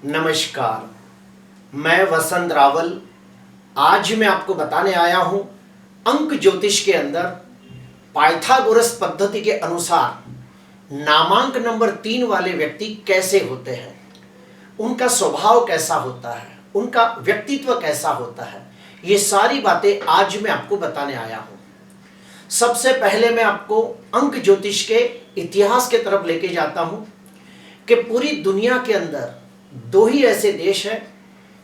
नमस्कार, मैं वसंत रावल। आज मैं आपको बताने आया हूं अंक ज्योतिष के अंदर पाइथागोरस पद्धति के अनुसार नामांक नंबर 3 वाले व्यक्ति कैसे होते हैं, उनका स्वभाव कैसा होता है, उनका व्यक्तित्व कैसा होता है। ये सारी बातें आज मैं आपको बताने आया हूं। सबसे पहले मैं आपको अंक ज्योतिष के इतिहास के तरफ लेके जाता हूं कि पूरी दुनिया के अंदर 2 ही ऐसे देश हैं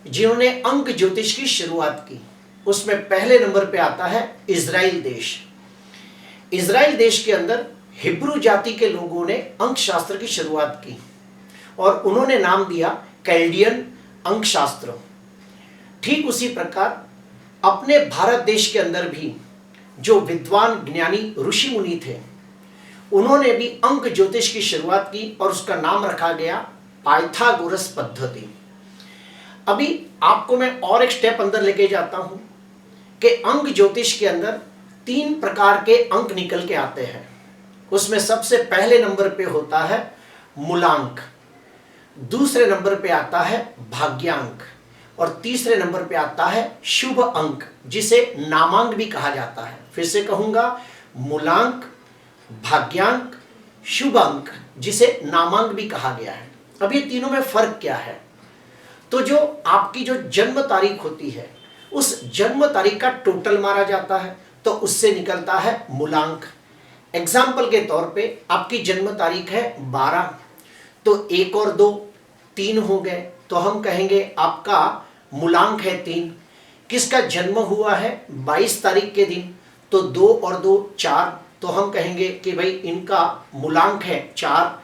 जिन्होंने अंक ज्योतिष की शुरुआत की। उसमें पहले नंबर पे आता है इजराइल देश। इजराइल देश के अंदर हिब्रू जाति के लोगों ने अंक शास्त्र की शुरुआत की और उन्होंने नाम दिया कैल्डियन अंक शास्त्र। ठीक उसी प्रकार अपने भारत देश के अंदर भी जो विद्वान ज्ञानी ऋषि मुनि थे, उन्होंने भी अंक ज्योतिष की शुरुआत की और उसका नाम रखा गया पाइथागोरस पद्धति। अभी आपको मैं और एक स्टेप अंदर लेके जाता हूं कि अंक ज्योतिष के अंदर 3 प्रकार के अंक निकल के आते हैं। उसमें सबसे पहले नंबर पे होता है मूलांक, दूसरे नंबर पे आता है भाग्यांक और तीसरे नंबर पे आता है शुभ अंक, जिसे नामांक भी कहा जाता है। फिर से कहूंगा, मूलांक, भाग्यांक, शुभ अंक, जिसे नामांक भी कहा गया है। अब ये तीनों में फर्क क्या है? तो जो आपकी जो जन्म तारीख होती है, उस जन्म तारीख का टोटल मारा जाता है तो उससे निकलता है मूलांक। एग्जाम्पल के तौर पे आपकी जन्म तारीख है 12, तो 1 और 2 3 हो गए, तो हम कहेंगे आपका मूलांक है 3। किसका जन्म हुआ है 22 तारीख के दिन, तो 2 और 2 4, तो हम कहेंगे कि भाई इनका मूलांक है 4।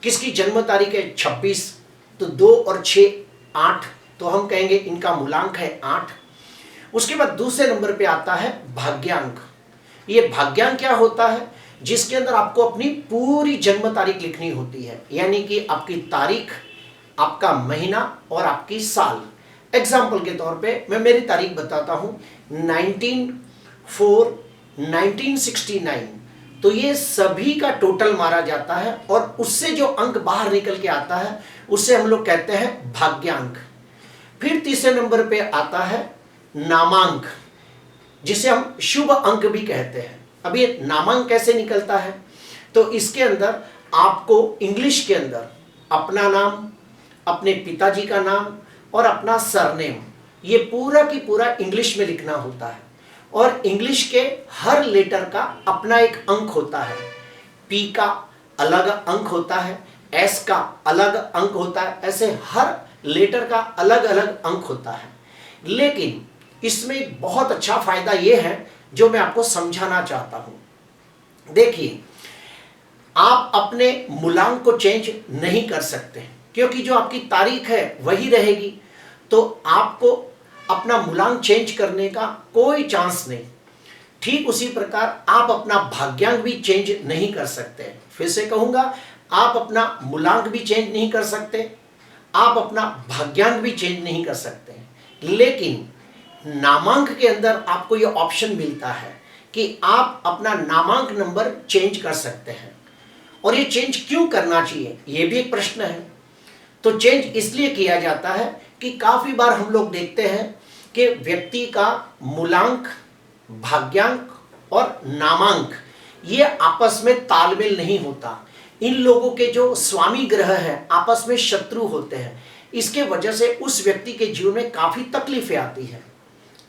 किसकी जन्म तारीख है 26, तो 2 और 6 8, तो हम कहेंगे इनका मूलांक है 8। उसके बाद दूसरे नंबर पे आता है भाग्यांक। ये भाग्यांक क्या होता है? जिसके अंदर आपको अपनी पूरी जन्म तारीख लिखनी होती है, यानी कि आपकी तारीख, आपका महीना और आपकी साल। एग्जाम्पल के तौर पे मैं मेरी तारीख बताता हूं, 19/4/1969। तो ये सभी का टोटल मारा जाता है और उससे जो अंक बाहर निकल के आता है उसे हम लोग कहते हैं भाग्यांक। फिर तीसरे नंबर पे आता है नामांक, जिसे हम शुभ अंक भी कहते हैं। अब ये नामांक कैसे निकलता है? तो इसके अंदर आपको इंग्लिश के अंदर अपना नाम, अपने पिताजी का नाम और अपना सरनेम, ये पूरा की पूरा इंग्लिश में लिखना होता है और इंग्लिश के हर लेटर का अपना एक अंक होता है। पी का अलग अंक होता है, एस का अलग अंक होता है, ऐसे हर लेटर का अलग अलग अंक होता है। लेकिन इसमें एक बहुत अच्छा फायदा यह है जो मैं आपको समझाना चाहता हूं। देखिए, आप अपने मूलांक को चेंज नहीं कर सकते क्योंकि जो आपकी तारीख है वही रहेगी, तो आपको अपना मूलांक चेंज करने का कोई चांस नहीं। ठीक उसी प्रकार आप अपना भाग्यांक भी चेंज नहीं कर सकते। फिर से कहूंगा, आप अपना मूलांक भी चेंज नहीं कर सकते, आप अपना भाग्यांक भी चेंज नहीं कर सकते। लेकिन नामांक के अंदर आपको यह ऑप्शन मिलता है कि आप अपना नामांक नंबर चेंज कर सकते हैं। और ये चेंज क्यों करना चाहिए, यह भी एक प्रश्न है। तो चेंज इसलिए किया जाता है कि काफी बार हम लोग देखते हैं कि व्यक्ति का मूलांक, भाग्यांक और नामांक ये आपस में तालमेल नहीं होता। इन लोगों के जो स्वामी ग्रह हैं आपस में शत्रु होते हैं। इसके वजह से उस व्यक्ति के जीवन में काफी तकलीफें आती हैं।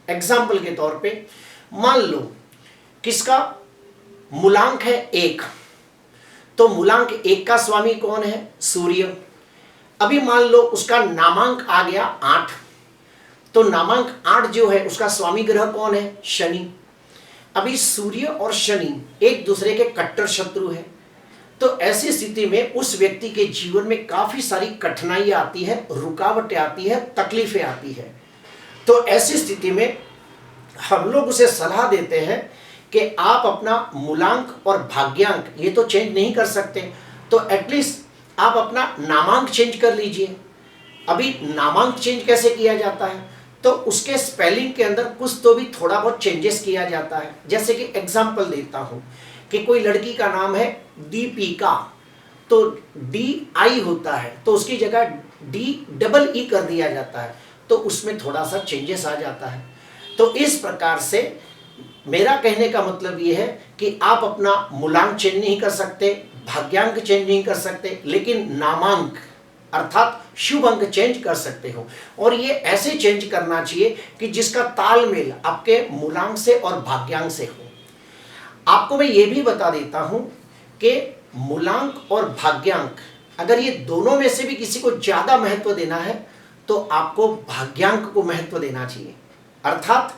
एग्जाम्पल के तौर पे मान लो किसका मूलांक है 1, तो मूलांक 1 का स्वामी कौन है? सूर्य। अभी मान लो उसका नामांक आ गया 8, तो नामांक 8 जो है उसका स्वामी ग्रह कौन है? शनि। अभी सूर्य और शनि एक दूसरे के कट्टर शत्रु है, तो ऐसी स्थिति में उस व्यक्ति के जीवन में काफी सारी कठिनाइयां आती है, रुकावटें आती है, तकलीफें आती है। तो ऐसी स्थिति में हम लोग उसे सलाह देते हैं कि आप अपना मूलांक और भाग्यांक ये तो चेंज नहीं कर सकते, तो एटलीस्ट आप अपना नामांक चेंज कर लीजिए। अभी नामांक चेंज कैसे किया जाता है? तो उसके स्पेलिंग के अंदर कुछ तो भी थोड़ा बहुत चेंजेस किया जाता है। जैसे कि एग्जाम्पल देता हूं कि कोई लड़की का नाम है दीपिका, तो डी आई होता है तो उसकी जगह डी डबल ई कर दिया जाता है, तो उसमें थोड़ा सा चेंजेस आ जाता है। तो इस प्रकार से मेरा कहने का मतलब ये है कि आप अपना मूलांक चेंज नहीं कर सकते, भाग्यांक चेंज नहीं कर सकते, लेकिन नामांक अर्थात शुभ अंक चेंज कर सकते हो। और ये ऐसे चेंज करना चाहिए कि जिसका तालमेल आपके मूलांक से और भाग्यांक से हो। आपको मैं ये भी बता देता हूं कि मूलांक और भाग्यांक अगर ये दोनों में से भी किसी को ज्यादा महत्व देना है तो आपको भाग्यांक को महत्व देना चाहिए। अर्थात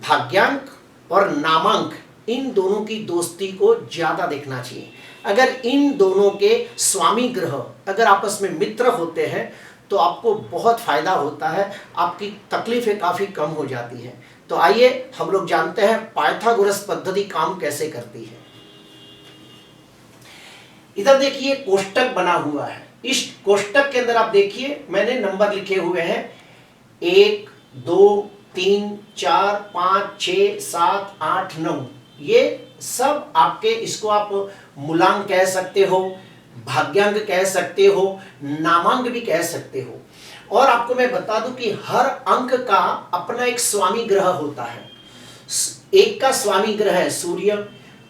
भाग्यांक और नामांक इन दोनों की दोस्ती को ज्यादा देखना चाहिए। अगर इन दोनों के स्वामी ग्रह अगर आपस में मित्र होते हैं तो आपको बहुत फायदा होता है, आपकी तकलीफें काफी कम हो जाती हैं। तो आइए हम लोग जानते हैं पाइथागोरस पद्धति काम कैसे करती है। इधर देखिए कोष्टक बना हुआ है, इस कोष्टक के अंदर आप देखिए मैंने नंबर लिखे हुए हैं 1 2 3 4 5 6 7 8 9। ये सब आपके, इसको आप मूलांक कह सकते हो, भाग्यांक कह सकते हो, नामांक भी कह सकते हो। और आपको मैं बता दूं कि हर अंक का अपना एक स्वामी ग्रह होता है। 1 का स्वामी ग्रह है सूर्य,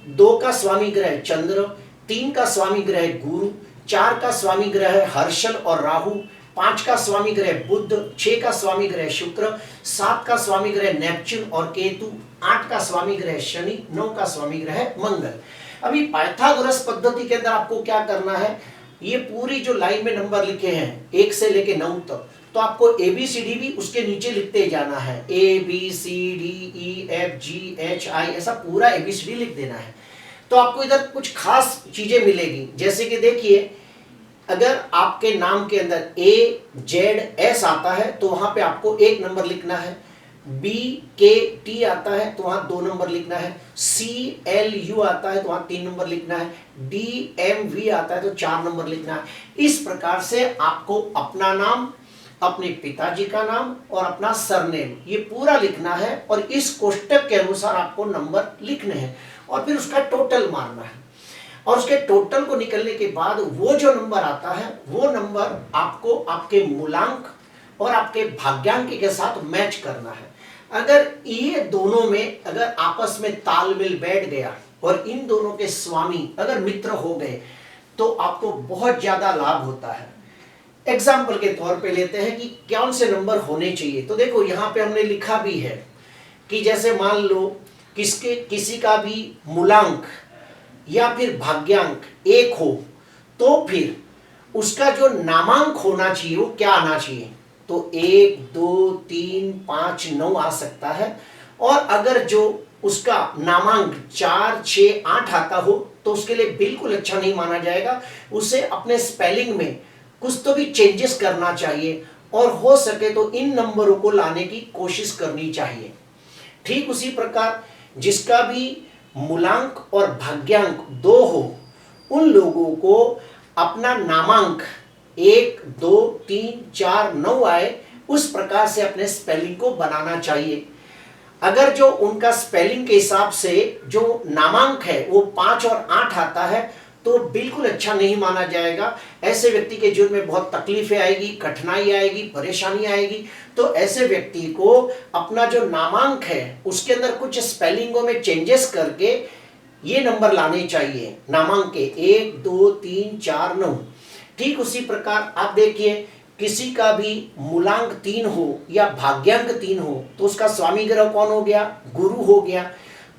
2 का स्वामी ग्रह है चंद्र, 3 का स्वामी ग्रह है गुरु, 4 का स्वामी ग्रह है हर्षल और राहु, 5 का स्वामी ग्रह बुध, 6 का स्वामी ग्रह शुक्र, 7 का स्वामी ग्रह नेपच्यून और केतु, 8 का स्वामी ग्रह शनि, 9 का स्वामी ग्रह मंगल। अभी पाइथागोरस पद्धति के अंदर आपको क्या करना है, ये पूरी जो लाइन में नंबर लिखे हैं 1 से लेके 9 तक, तो आपको ABCD भी उसके नीचे लिखते जाना है। ABCDEFGHI ऐसा पूरा ABCD लिख देना है। तो आपको इधर कुछ खास चीजें मिलेगी, जैसे कि देखिए अगर आपके नाम के अंदर AZS आता है तो वहां पे आपको 1 नंबर लिखना है, BKT आता है तो वहां 2 नंबर लिखना है, CLU आता है तो वहां 3 नंबर लिखना है, DMV आता है तो 4 नंबर लिखना है। इस प्रकार से आपको अपना नाम, अपने पिताजी का नाम और अपना सरनेम ये पूरा लिखना है और इस कोष्टक के अनुसार आपको नंबर लिखने हैं और फिर उसका टोटल मारना है। और उसके टोटल को निकलने के बाद वो जो नंबर आता है वो नंबर आपको आपके मूलांक और आपके भाग्यांक के साथ मैच करना है। अगर ये दोनों में अगर आपस में तालमेल बैठ गया और इन दोनों के स्वामी अगर मित्र हो गए तो आपको बहुत ज्यादा लाभ होता है। एग्जाम्पल के तौर पे लेते हैं कि कौन से नंबर होने चाहिए। तो देखो यहाँ पे हमने लिखा भी है कि जैसे मान लो किसी का भी मूलांक या फिर भाग्यांक 1 हो तो फिर उसका जो नामांक होना चाहिए वो क्या आना चाहिए, तो 1 2 3 5 9 आ सकता है। और अगर जो उसका नामांक 4 6 8 आता हो तो उसके लिए बिल्कुल अच्छा नहीं माना जाएगा, उसे अपने स्पेलिंग में कुछ तो भी चेंजेस करना चाहिए और हो सके तो इन नंबरों को लाने की कोशिश करनी चाहिए। ठीक उसी प्रकार जिसका भी मूलांक और भाग्यांक 2 हो उन लोगों को अपना नामांक 1 2 3 4 9 आए उस प्रकार से अपने स्पेलिंग को बनाना चाहिए। अगर जो उनका स्पेलिंग के हिसाब से जो नामांक है वो 5 और 8 आता है तो बिल्कुल अच्छा नहीं माना जाएगा। ऐसे व्यक्ति के जीवन में बहुत तकलीफें आएगी, कठिनाई आएगी, परेशानी आएगी। तो ऐसे व्यक्ति को अपना जो नामांक है उसके अंदर कुछ स्पेलिंगों में चेंजेस करके ये नंबर लाने चाहिए नामांक के 1 2 3 4 9। ठीक उसी प्रकार आप देखिए किसी का भी मूलांक 3 हो या भाग्यांक 3 हो तो उसका स्वामी ग्रह कौन हो गया, गुरु हो गया।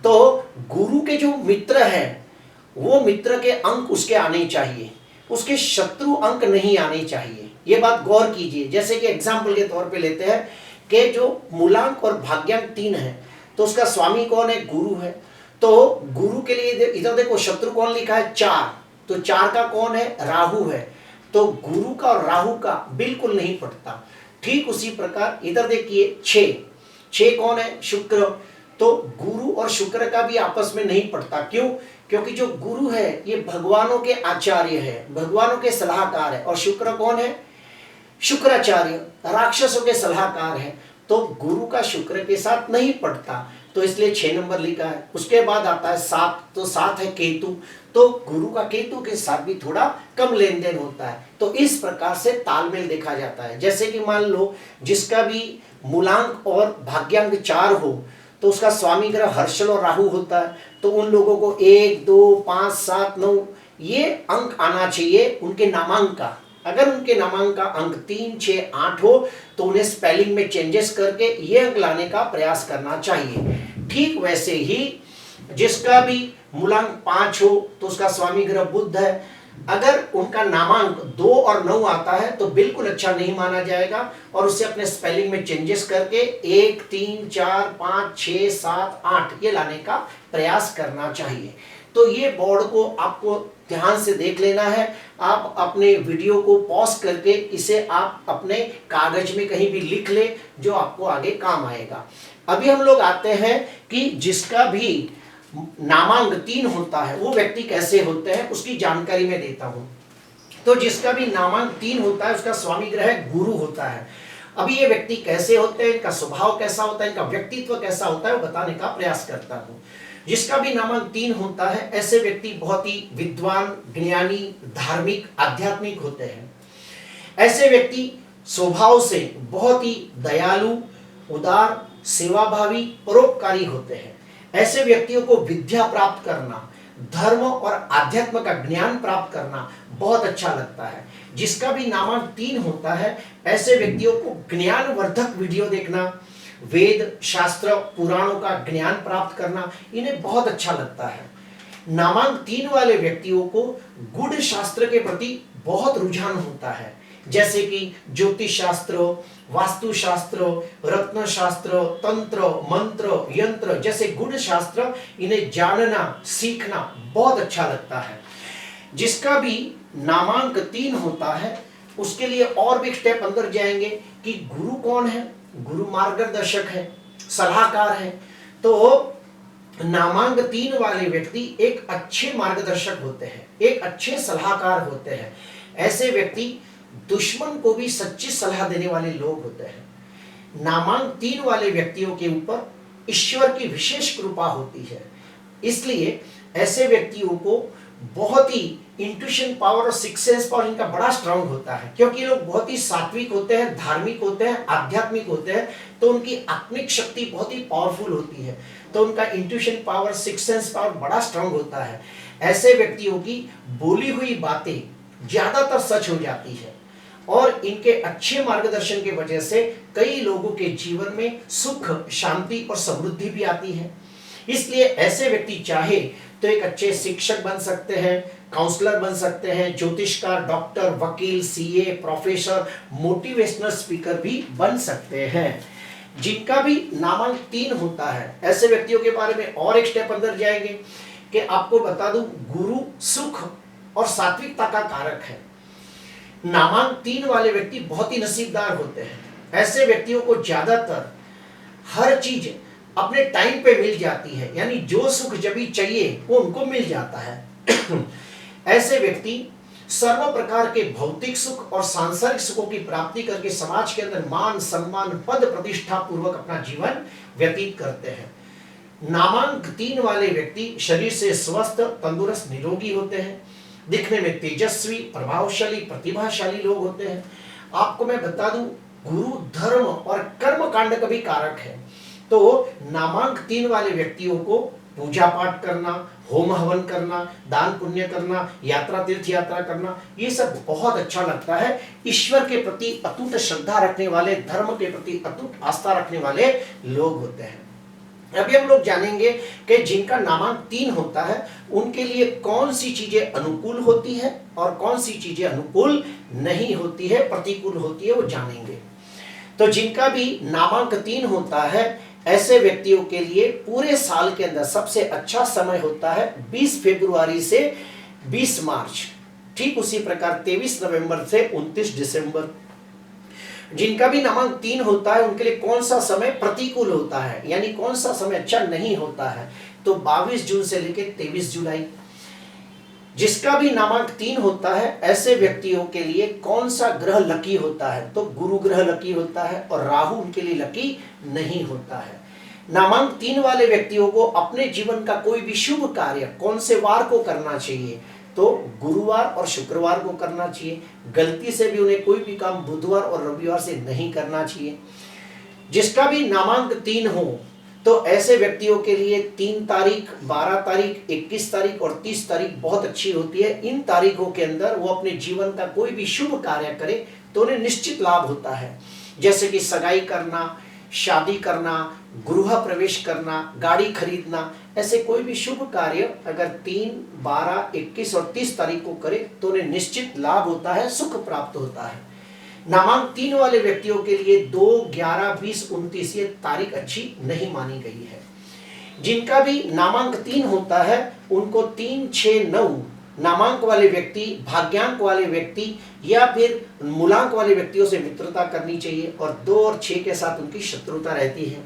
तो गुरु के जो मित्र है वो मित्र के अंक उसके आने चाहिए, उसके शत्रु अंक नहीं आने चाहिए। ये बात गौर कीजिए। जैसे कि एग्जाम्पल के तौर पे लेते हैं कि जो मूलांक और भाग्यांक 3 है तो उसका स्वामी कौन है, गुरु है। तो गुरु के लिए इधर देखो शत्रु कौन लिखा है 4, तो 4 का कौन है, राहु है। तो गुरु का और राहु का बिल्कुल नहीं पड़ता। ठीक उसी प्रकार इधर देखिए 6 कौन है, शुक्र। तो गुरु और शुक्र का भी आपस में नहीं पड़ता। क्यों? क्योंकि जो गुरु है ये भगवानों के आचार्य है, भगवानों के सलाहकार है। और शुक्र कौन है, शुक्राचार्य राक्षसों के सलाहकार है। तो गुरु का शुक्र के साथ नहीं पड़ता। तो इसलिए 6 नंबर लिखा है। उसके बाद आता है 7, तो 7 है केतु, तो गुरु का केतु के साथ भी थोड़ा कम लेन देन होता है। तो इस प्रकार से तालमेल देखा जाता है। जैसे कि मान लो जिसका भी मूलांक और भाग्यांक 4 हो तो उसका स्वामी ग्रह हर्षल और राहु होता है, तो उन लोगों को 1, 2, 5, 7, 9 ये अंक आना चाहिए उनके नामांक का। अगर उनके नामांक का अंक 3, 6, 8 हो तो उन्हें स्पेलिंग में चेंजेस करके ये अंक लाने का प्रयास करना चाहिए। ठीक वैसे ही जिसका भी मूलांक 5 हो तो उसका स्वामी ग्रह बुध है, अगर उनका नामांक 2 और 9 आता है तो बिल्कुल अच्छा नहीं माना जाएगा और उसे अपने स्पेलिंग में चेंजेस करके 1, 3, 4, 5, 6, 7, 8 ये लाने का प्रयास करना चाहिए। तो ये बोर्ड को आपको ध्यान से देख लेना है। आप अपने वीडियो को पॉज करके इसे आप अपने कागज में कहीं भी लिख ले, जो आपको आगे काम आएगा। अभी हम लोग आते हैं कि जिसका भी नामांक 3 होता है वो व्यक्ति कैसे होते हैं उसकी जानकारी मैं देता हूं। तो जिसका भी नामांक 3 होता है उसका स्वामी ग्रह गुरु होता है। अभी ये व्यक्ति कैसे होते हैं, इनका स्वभाव कैसा होता है, इनका व्यक्तित्व कैसा होता है वो बताने का प्रयास करता हूं। जिसका भी नामांक 3 होता है ऐसे व्यक्ति बहुत ही विद्वान, ज्ञानी, धार्मिक, आध्यात्मिक होते हैं। ऐसे व्यक्ति स्वभाव से बहुत ही दयालु, उदार, सेवाभावी, परोपकारी होते हैं। ऐसे व्यक्तियों को विद्या प्राप्त करना, धर्म और आध्यात्म का ज्ञान प्राप्त करना बहुत अच्छा लगता है। जिसका भी नामांक 3 होता है ऐसे व्यक्तियों को ज्ञानवर्धक वीडियो देखना, वेद, शास्त्र, पुराणों का ज्ञान प्राप्त करना इन्हें बहुत अच्छा लगता है। नामांक 3 वाले व्यक्तियों को गुड़ शास्त्र के प्रति बहुत रुझान होता है, जैसे कि ज्योतिष शास्त्र, वास्तु शास्त्र, रत्न शास्त्र, तंत्र, मंत्र, यंत्र जैसे गुड़ शास्त्र इन्हें जानना, सीखना बहुत अच्छा लगता है। जिसका भी नामांक 3 होता है उसके लिए और भी स्टेप अंदर जाएंगे कि गुरु कौन है। गुरु मार्गदर्शक है, सलाहकार है। तो नामांक 3 वाले व्यक्ति एक अच्छे मार्गदर्शक होते हैं, एक अच्छे सलाहकार होते हैं। ऐसे व्यक्ति दुश्मन को भी सच्ची सलाह देने वाले लोग होते हैं। नामांक 3 वाले व्यक्तियों के ऊपर ईश्वर की विशेष कृपा होती है, इसलिए ऐसे व्यक्तियों को बहुत ही इंट्यूशन पावर और सिक्स सेंस पावर इनका बड़ा स्ट्रांग होता है, क्योंकि ये लोग बहुत ही सात्विक होते हैं, धार्मिक होते हैं, आध्यात्मिक होते हैं, तो उनकी आत्मिक शक्ति बहुत ही पावरफुल होती है, तो उनका intuition power, six sense power बड़ा स्ट्रांग होता है। ऐसे व्यक्तियों की बोली हुई बातें ज्यादातर सच हो जाती है और इनके अच्छे मार्गदर्शन की वजह से कई लोगों के जीवन में सुख, शांति और समृद्धि भी आती है। इसलिए ऐसे व्यक्ति चाहे तो एक अच्छे शिक्षक बन सकते हैं, काउंसलर बन सकते हैं, ज्योतिषकार, डॉक्टर, वकील, सीए, प्रोफेसर, मोटिवेशनल स्पीकर भी बन सकते हैं। जिनका भी नामांक 3 होता है ऐसे व्यक्तियों के बारे में और एक स्टेप अंदर जाएंगे कि आपको बता दूं, गुरु सुख और सात्विकता का कारक है। नामांक 3 वाले व्यक्ति बहुत ही नसीबदार होते हैं। ऐसे व्यक्तियों को ज्यादातर हर चीज अपने टाइम पे मिल जाती है, यानी जो सुख जब भी चाहिए वो उनको मिल जाता है। ऐसे व्यक्ति सर्व प्रकार के भौतिक सुख और सांसारिक सुखों की प्राप्ति करके समाज के अंदर मान, सम्मान, पद प्रतिष्ठा पूर्वक अपना जीवन व्यतीत करते हैं। नामांक 3 वाले व्यक्ति शरीर से स्वस्थ, तंदुरुस्त, निरोगी होते हैं। दिखने में तेजस्वी, प्रभावशाली, प्रतिभाशाली लोग होते हैं। आपको मैं बता दूं, गुरु धर्म और कर्म कांड का भी कारक है, तो नामांक 3 वाले व्यक्तियों को पूजा पाठ करना, होम हवन करना, दान पुण्य करना, यात्रा, तीर्थ यात्रा करना, ये सब बहुत अच्छा लगता है। ईश्वर के प्रति अटूट श्रद्धा रखने वाले, धर्म के प्रति अटूट आस्था रखने वाले लोग होते हैं। अभी हम लोग जानेंगे कि जिनका नामांक 3 होता है उनके लिए कौन सी चीजें अनुकूल होती है और कौन सी चीजें अनुकूल नहीं होती है, प्रतिकूल होती है, वो जानेंगे। तो जिनका भी नामांक 3 होता है ऐसे व्यक्तियों के लिए पूरे साल के अंदर सबसे अच्छा समय होता है 20 फरवरी से 20 मार्च, ठीक उसी प्रकार 23 नवंबर से 29 दिसंबर। जिनका भी नामांक 3 होता है उनके लिए कौन सा समय प्रतिकूल होता है, यानी कौन सा समय अच्छा नहीं होता है, तो 22 जून से लेकर 23 जुलाई। जिसका भी नामांक 3 होता है ऐसे व्यक्तियों के लिए कौन सा ग्रह लकी होता है, तो गुरु ग्रह लकी होता है और राहु उनके लिए लकी नहीं होता है। नामांक 3 वाले व्यक्तियों को अपने जीवन का कोई भी शुभ कार्य कौन से वार को करना चाहिए? तो गुरुवार और शुक्रवार को करना चाहिए। गलती से भी उन्हें कोई भी काम बुधवार और रविवार से नहीं करना चाहिए। जिसका भी नामांक 3 हो तो ऐसे व्यक्तियों के लिए 3 तारीख, 12 तारीख, 21 तारीख और 30 तारीख बहुत अच्छी होती है। इन तारीखों के अंदर वो अपने जीवन का कोई भी शुभ कार्य करे तो उन्हें निश्चित लाभ होता है। जैसे कि सगाई करना, शादी करना, गृह प्रवेश करना, गाड़ी खरीदना, ऐसे कोई भी शुभ कार्य अगर 3, 12, 21 और 30 तारीख को करे तो उन्हें निश्चित लाभ होता है, सुख प्राप्त होता है। नामांक 3 वाले व्यक्तियों के लिए 2, 11, 20, 29 ये तारीख अच्छी नहीं मानी गई है। जिनका भी नामांक 3 होता है उनको 3, 6, 9 नामांक वाले व्यक्ति, भाग्यांक वाले व्यक्ति या फिर मूलांक वाले व्यक्तियों से मित्रता करनी चाहिए और 2 और 6 के साथ उनकी शत्रुता रहती है।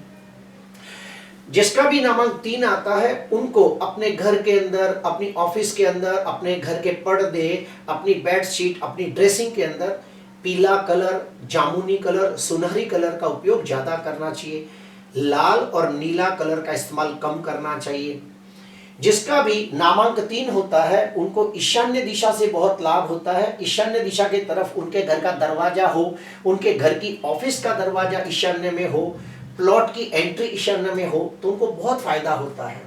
जिसका भी नामांक 3 आता है उनको अपने घर के अंदर, अपनी ऑफिस के अंदर, अपने घर के पर्दे, अपनी बेडशीट, अपनी ड्रेसिंग के अंदर पीला कलर, जामुनी कलर, सुनहरी कलर का उपयोग ज्यादा करना चाहिए। लाल और नीला कलर का इस्तेमाल कम करना चाहिए। जिसका भी नामांक 3 होता है उनको ईशान्य दिशा से बहुत लाभ होता है। ईशान्य दिशा की तरफ उनके घर का दरवाजा हो, उनके घर की ऑफिस का दरवाजा ईशान्य में हो, प्लॉट की एंट्री ईशान्य में हो तो उनको बहुत फायदा होता है।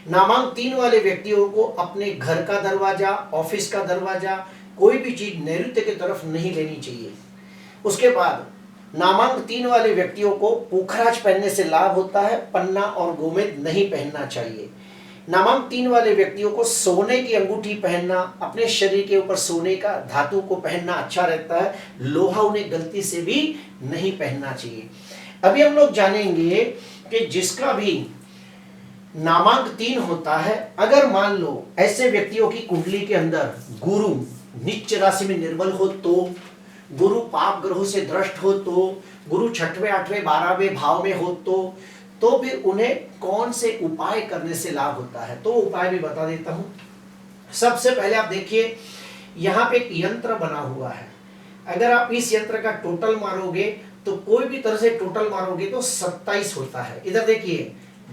नामांक 3 वाले व्यक्तियों को अपने घर का दरवाजा, ऑफिस का दरवाजा, कोई भी चीज नैऋत्य की तरफ नहीं लेनी चाहिए। उसके बाद नामांक 3 वाले व्यक्तियों को पुखराज पहनने से लाभ होता है, पन्ना और गोमेद नहीं पहनना चाहिए। नामांक 3 वाले व्यक्तियों को सोने की अंगूठी पहनना, अपने शरीर के ऊपर सोने का धातु को पहनना अच्छा रहता है। लोहा उन्हें गलती से भी नहीं पहनना चाहिए। अभी हम लोग जानेंगे कि जिसका भी नामांक 3 होता है, अगर मान लो ऐसे व्यक्तियों की कुंडली के अंदर गुरु नीच राशि में निर्बल हो तो, गुरु पाप ग्रहों से दृष्ट हो तो, गुरु 6वें, 8वें, 12वें भाव में हो तो फिर उन्हें कौन से उपाय करने से लाभ होता है, तो उपाय भी बता देता हूं। सबसे पहले आप देखिए यहाँ पे एक यंत्र बना हुआ है। अगर आप इस यंत्र का टोटल मारोगे तो कोई भी तरह से टोटल मारोगे तो 27 होता है। इधर देखिए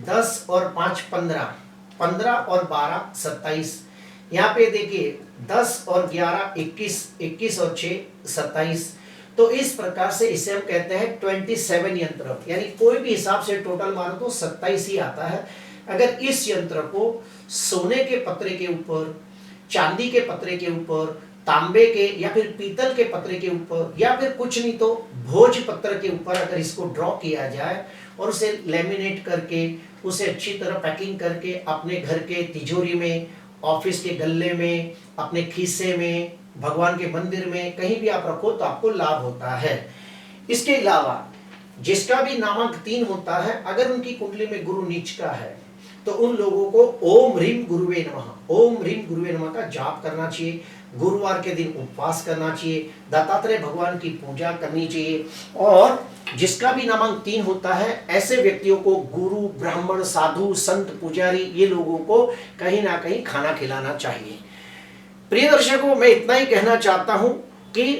10 और 5 15, 15 और 12 27। यहाँ पे देखिए 10 और 11 21, 21 और 6 27। तो इस प्रकार से इसे हम कहते हैं 27 यंत्र, यानी कोई भी हिसाब से टोटल मारो तो 27 ही आता है। अगर इस यंत्र को सोने के पत्रे के ऊपर, चांदी के पत्रे के ऊपर, तांबे के या फिर पीतल के पत्रे के ऊपर या फिर कुछ नहीं तो भोज पत्र के ऊपर अगर इसको ड्रॉ किया जाए और उसे लेमिनेट करके, उसे अच्छी तरह पैकिंग करके अपने घर के तिजोरी में, ऑफिस के गल्ले में, अपने खीसे में, भगवान के मंदिर में कहीं भी आप रखो तो आपको लाभ होता है। इसके अलावा जिसका भी नामांक 3 होता है, अगर उनकी कुंडली में गुरु नीच का है तो उन लोगों को ओम ह्रीम गुरुवे नमः, ओम ह्रीम गुरुवे नमः का जाप करना चाहिए। गुरुवार के दिन उपवास करना चाहिए, दत्तात्रेय भगवान की पूजा करनी चाहिए। और जिसका भी नामांक 3 होता है, ऐसे व्यक्तियों को गुरु, ब्राह्मण, साधु, संत, पुजारी ये लोगों को कहीं ना कहीं खाना खिलाना चाहिए। प्रिय दर्शकों, मैं इतना ही कहना चाहता हूं कि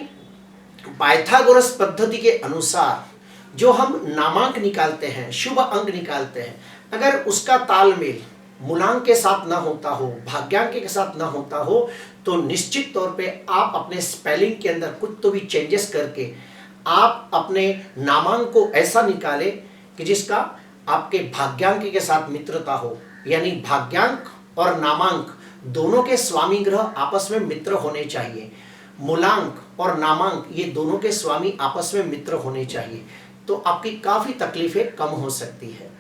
पाइथागोरस पद्धति के अनुसार जो हम नामांक निकालते हैं, शुभ अंक निकालते हैं, अगर उसका तालमेल मूलांक के साथ ना होता हो, भाग्यांक के साथ ना होता हो तो निश्चित तौर पे आप अपने स्पेलिंग के अंदर कुछ तो भी चेंजेस करके आप अपने नामांक को ऐसा निकालें कि जिसका आपके भाग्यांक के साथ मित्रता हो। यानी भाग्यांक और नामांक दोनों के स्वामी ग्रह आपस में मित्र होने चाहिए। मूलांक और नामांक ये दोनों के स्वामी आपस में मित्र होने चाहिए, तो आपकी काफी तकलीफें कम हो सकती है।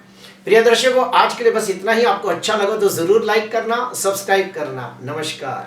प्रिय दर्शकों, आज के लिए बस इतना ही। आपको अच्छा लगा तो जरूर लाइक करना, सब्सक्राइब करना। नमस्कार।